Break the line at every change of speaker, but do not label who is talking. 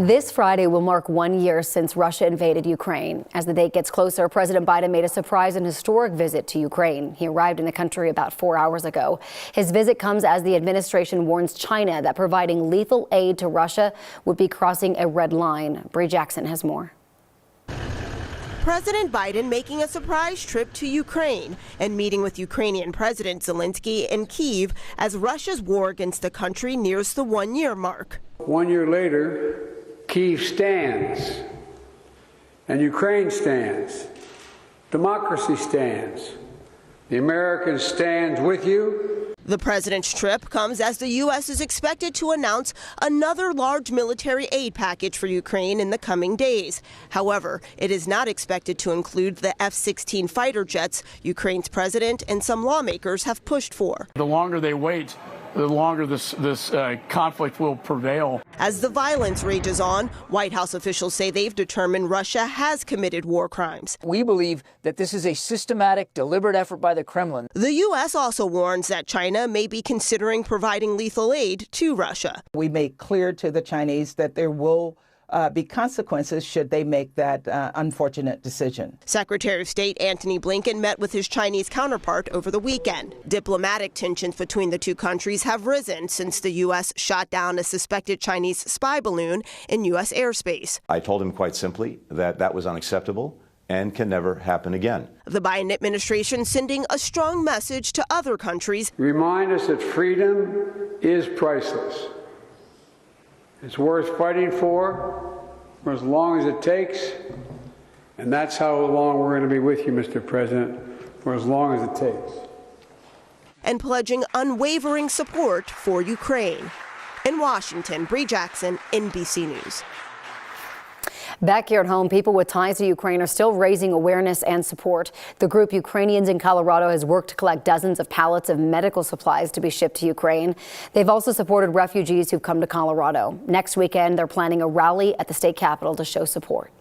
This Friday will mark 1 year since Russia invaded Ukraine. As the date gets closer, President Biden made a surprise and historic visit to Ukraine. He arrived in the country about 4 hours ago. His visit comes as the administration warns China that providing lethal aid to Russia would be crossing a red line. Bree Jackson has more.
President Biden making a surprise trip to Ukraine and meeting with Ukrainian President Zelensky in Kyiv as Russia's war against the country nears the 1 year mark.
1 year later, Kyiv stands, and Ukraine stands. Democracy stands. The Americans stand with you.
The president's trip comes as the U.S. is expected to announce another large military aid package for Ukraine in the coming days. However, it is not expected to include the F-16 fighter jets Ukraine's president and some lawmakers have pushed for.
The longer they wait, the longer this conflict will prevail.
As the violence rages on, White House officials say they've determined Russia has committed war crimes.
We believe that this is a systematic, deliberate effort by the Kremlin.
The U.S. also warns that China may be considering providing lethal aid to Russia.
We make clear to the Chinese that there will be consequences should they make that unfortunate decision.
Secretary of State Antony Blinken met with his Chinese counterpart over the weekend. Diplomatic tensions between the two countries have risen since the U.S. shot down a suspected Chinese spy balloon in U.S. airspace.
I told him quite simply that that was unacceptable and can never happen again.
The Biden administration sending a strong message to other countries.
Remind us that freedom is priceless. It's worth fighting for as long as it takes, and that's how long we're going to be with you, Mr. President, for as long as it takes.
And pledging unwavering support for Ukraine. In Washington, Bree Jackson, NBC News.
Back here at home, people with ties to Ukraine are still raising awareness and support. The group Ukrainians in Colorado has worked to collect dozens of pallets of medical supplies to be shipped to Ukraine. They've also supported refugees who've come to Colorado. Next weekend, they're planning a rally at the state capitol to show support.